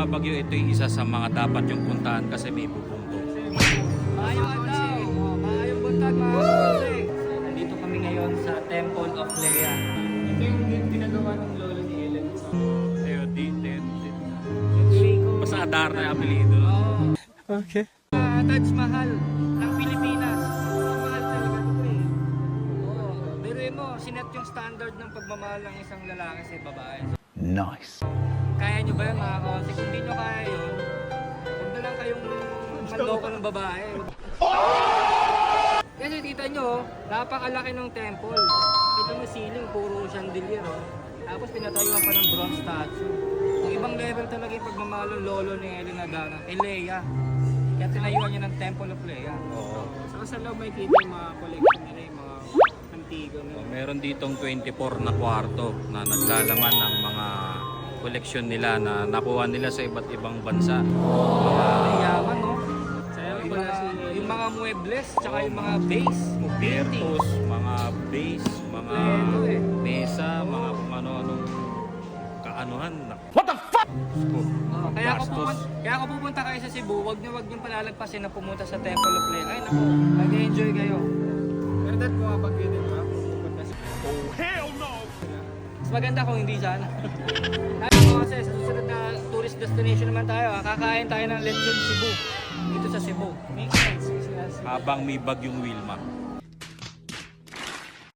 bumabagyo, ito yung isa sa mga dapat yung puntahan kasi may bubungtong. Maayong daw, maayong buntag mga kapatid. Nandito kami ngayon sa Temple of Leia. Ito yung ginagawa ng lolo ni Ellen. Ayun, din. Yung Basta Adar na yung apelido. Okay. Taj Mahal ng Pilipinas. Mahal talaga ito eh. Oo. Biruin mo, sinet yung standard ng pagmamahal ng isang lalaki sa babae. Nice. Kaya nyo ba yun mga konti? Kung di nyo kaya yun, huwag na lang kayong manloko ng babae. Kasi kita nyo, napakalaki ng temple. Kita mo ceiling, puro chandelier. Oh. Tapos pinatayuan pa ng bronze statue. Ang ibang level talaga yung pagmamahal ng lolo ni Elena Dana, Leia. Kaya tinayuan niya ng Temple of Leia. Oo. So sa loob may kita yung mga collection nila, yung mga antigo nila. Meron ditong 24 na kwarto na naglalaman ng mga koleksyon nila na nakuha nila sa iba't ibang bansa. Mga yaman, no? Yung mga muebles, tsaka yung mga base, Bertos, mga base, mga Kompleto eh. mesa, mga kung ano-anong kaanuhan. Kaya ako pupunta kayo sa Cebu, wag niyo palalagpasin na pumunta sa Temple of Leia. Ay naku, mag-enjoy kayo. Pero dahil pumapagyo din ba? Oh, hell no! Mas maganda kung hindi sana. Tayo kasi sa susunod na tourist destination naman tayo. Kakain tayo ng lechon Cebu. Dito sa Cebu. Makes sense. Habang may bagyong Wilma.